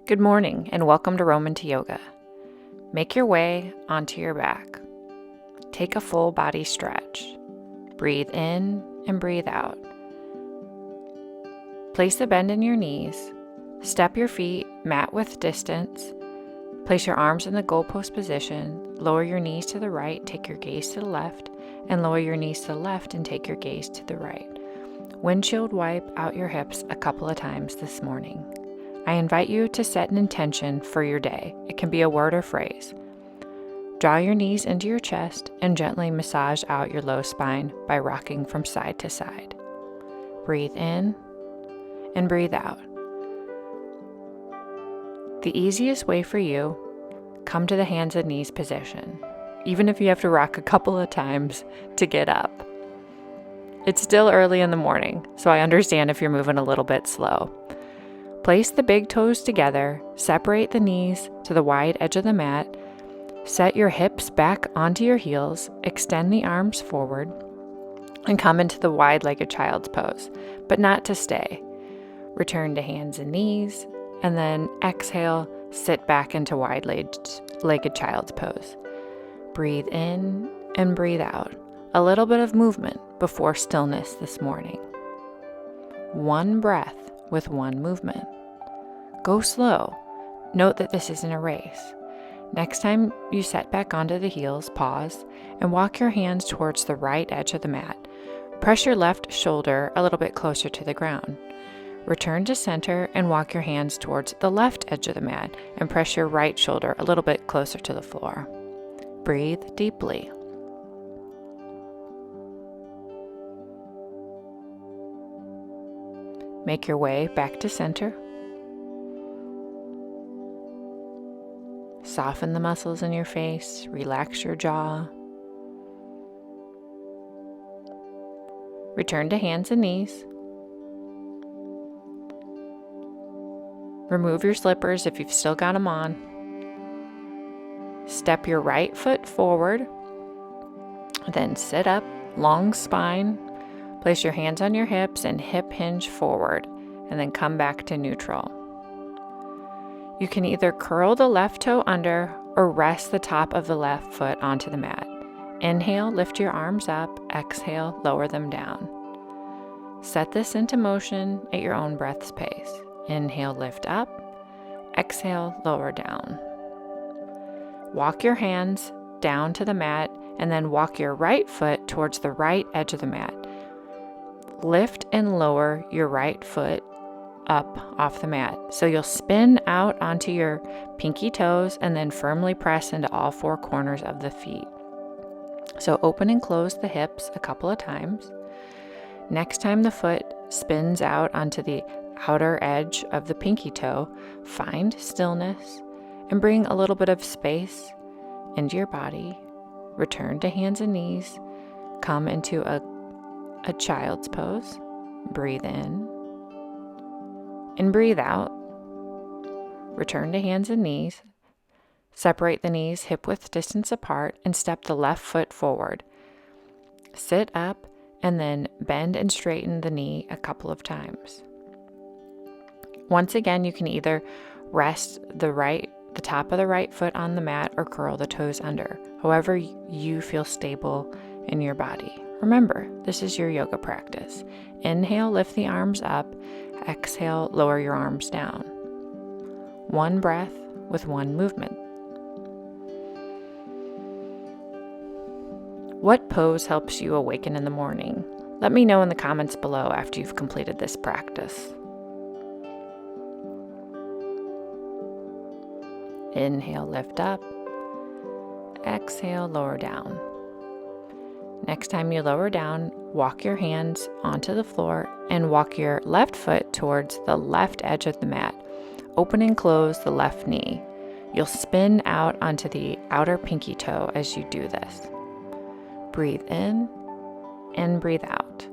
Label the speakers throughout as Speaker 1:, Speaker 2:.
Speaker 1: Good morning and welcome to Roman to Yoga. Make your way onto your back. Take a full body stretch. Breathe in and breathe out. Place a bend in your knees. Step your feet mat width distance. Place your arms in the goalpost position. Lower your knees to the right, take your gaze to the left, and lower your knees to the left and take your gaze to the right. Windshield wipe out your hips a couple of times this morning. I invite you to set an intention for your day. It can be a word or phrase. Draw your knees into your chest and gently massage out your low spine by rocking from side to side. Breathe in and breathe out. The easiest way for you, come to the hands and knees position, even if you have to rock a couple of times to get up. It's still early in the morning, so I understand if you're moving a little bit slow. Place the big toes together, separate the knees to the wide edge of the mat, set your hips back onto your heels, extend the arms forward, and come into the wide-legged child's pose, but not to stay. Return to hands and knees, and then exhale, sit back into wide-legged child's pose. Breathe in and breathe out. A little bit of movement before stillness this morning. One breath with one movement. Go slow. Note that this isn't a race. Next time you set back onto the heels, pause and walk your hands towards the right edge of the mat. Press your left shoulder a little bit closer to the ground. Return to center and walk your hands towards the left edge of the mat and press your right shoulder a little bit closer to the floor. Breathe deeply. Make your way back to center. Soften the muscles in your face, relax your jaw. Return to hands and knees. Remove your slippers if you've still got them on. Step your right foot forward. Then sit up, long spine. Place your hands on your hips and hip hinge forward, and then come back to neutral. You can either curl the left toe under or rest the top of the left foot onto the mat. Inhale, lift your arms up. Exhale, lower them down. Set this into motion at your own breath's pace. Inhale, lift up. Exhale, lower down. Walk your hands down to the mat and then walk your right foot towards the right edge of the mat. Lift and lower your right foot up off the mat. So you'll spin out onto your pinky toes and then firmly press into all four corners of the feet. So open and close the hips a couple of times. Next time the foot spins out onto the outer edge of the pinky toe, find stillness and bring a little bit of space into your body. Return to hands and knees. Come into a child's pose. Breathe in and breathe out. Return to hands and knees. Separate the knees hip width distance apart and step the left foot forward. Sit up and then bend and straighten the knee a couple of times. Once again, you can either rest the top of the right foot on the mat or curl the toes under, however you feel stable in your body. Remember, this is your yoga practice. Inhale, lift the arms up. Exhale, lower your arms down. One breath with one movement. What pose helps you awaken in the morning? Let me know in the comments below after you've completed this practice. Inhale, lift up. Exhale, lower down. Next time you lower down, walk your hands onto the floor and walk your left foot towards the left edge of the mat. Open and close the left knee. You'll spin out onto the outer pinky toe as you do this. Breathe in and breathe out.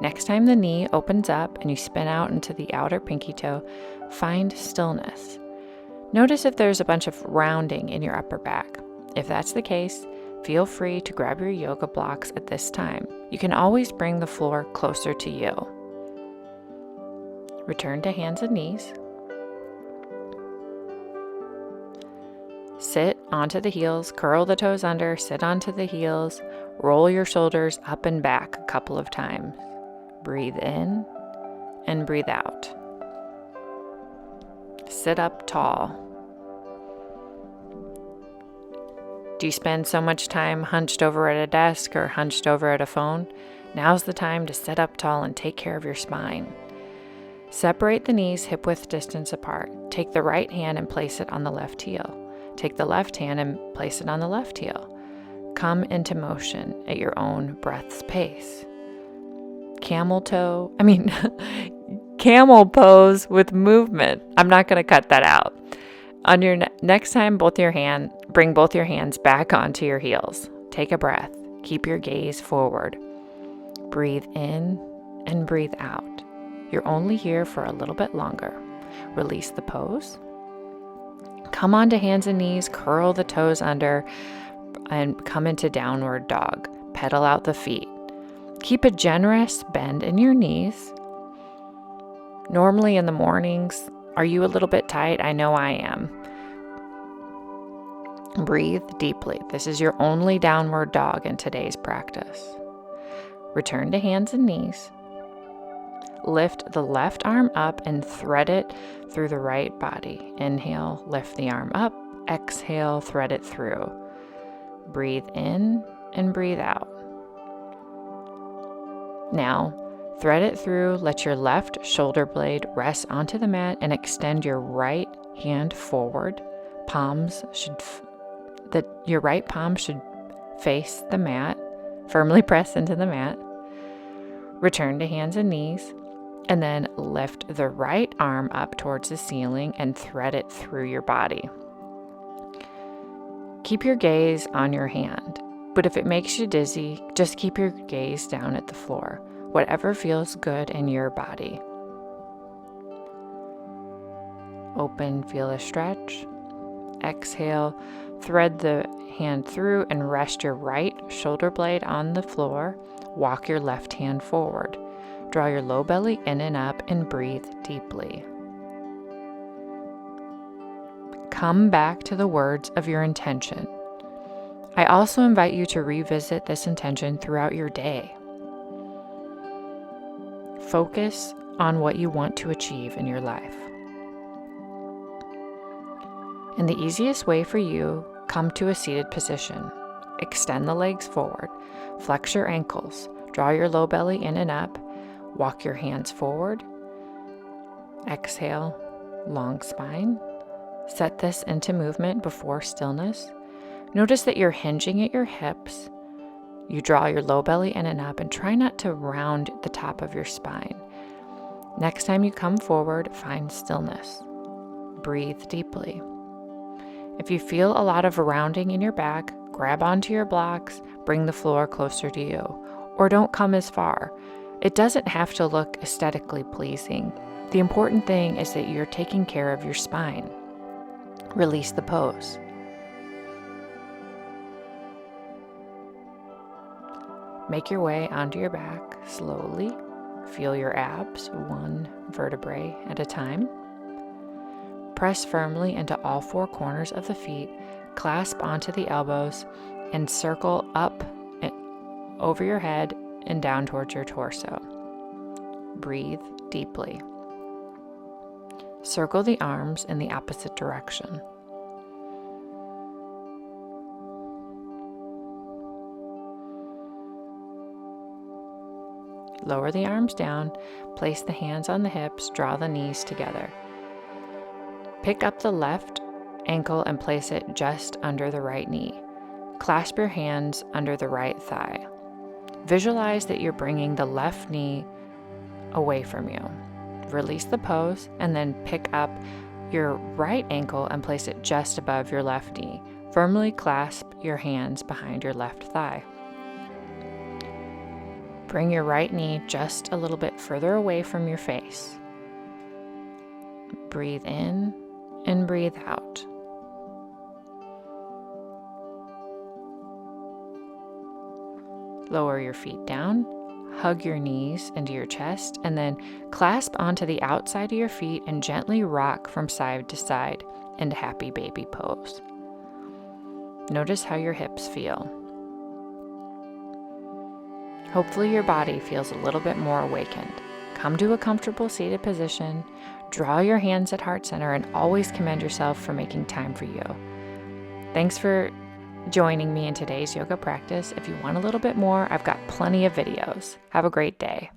Speaker 1: Next time the knee opens up and you spin out into the outer pinky toe, find stillness. Notice if there's a bunch of rounding in your upper back. If that's the case, feel free to grab your yoga blocks at this time. You can always bring the floor closer to you. Return to hands and knees. Sit onto the heels, curl the toes under, sit onto the heels, roll your shoulders up and back a couple of times. Breathe in and breathe out. Sit up tall. Do you spend so much time hunched over at a desk or hunched over at a phone? Now's the time to sit up tall and take care of your spine. Separate the knees hip-width distance apart. Take the right hand and place it on the left heel. Take the left hand and place it on the left heel. Come into motion at your own breath's pace. Camel pose with movement. I'm not going to cut that out. On your next time, bring both your hands back onto your heels. Take a breath. Keep your gaze forward. Breathe in and breathe out. You're only here for a little bit longer. Release the pose. Come onto hands and knees, curl the toes under, and come into downward dog. Pedal out the feet. Keep a generous bend in your knees. Normally in the mornings, are you a little bit tight? I know I am. Breathe deeply. This is your only downward dog in today's practice. Return to hands and knees. Lift the left arm up and thread it through the right body. Inhale, lift the arm up. Exhale, thread it through. Breathe in and breathe out. Now, thread it through. Let your left shoulder blade rest onto the mat and extend your right hand forward. Your right palm should face the mat. Firmly press into the mat. Return to hands and knees. And then lift the right arm up towards the ceiling and thread it through your body. Keep your gaze on your hand, but if it makes you dizzy, just keep your gaze down at the floor, whatever feels good in your body. Open, feel a stretch. Exhale, thread the hand through and rest your right shoulder blade on the floor. Walk your left hand forward. Draw your low belly in and up and breathe deeply. Come back to the words of your intention. I also invite you to revisit this intention throughout your day. Focus on what you want to achieve in your life. In the easiest way for you, come to a seated position. Extend the legs forward. Flex your ankles. Draw your low belly in and up. Walk your hands forward. Exhale, long spine. Set this into movement before stillness. Notice that you're hinging at your hips. You draw your low belly in and up and try not to round the top of your spine. Next time you come forward, find stillness. Breathe deeply. If you feel a lot of rounding in your back, grab onto your blocks, bring the floor closer to you, or don't come as far. It doesn't have to look aesthetically pleasing. The important thing is that you're taking care of your spine. Release the pose. Make your way onto your back slowly. Feel your abs, one vertebrae at a time. Press firmly into all four corners of the feet, clasp onto the elbows, and circle up over your head and down towards your torso. Breathe deeply. Circle the arms in the opposite direction. Lower the arms down, place the hands on the hips, draw the knees together. Pick up the left ankle and place it just under the right knee. Clasp your hands under the right thigh. Visualize that you're bringing the left knee away from you. Release the pose and then pick up your right ankle and place it just above your left knee. Firmly clasp your hands behind your left thigh. Bring your right knee just a little bit further away from your face. Breathe in and breathe out. Lower your feet down, hug your knees into your chest, and then clasp onto the outside of your feet and gently rock from side to side into happy baby pose. Notice how your hips feel. Hopefully your body feels a little bit more awakened. Come to a comfortable seated position, draw your hands at heart center, and always commend yourself for making time for you. Thanks for joining me in today's yoga practice. If you want a little bit more, I've got plenty of videos. Have a great day.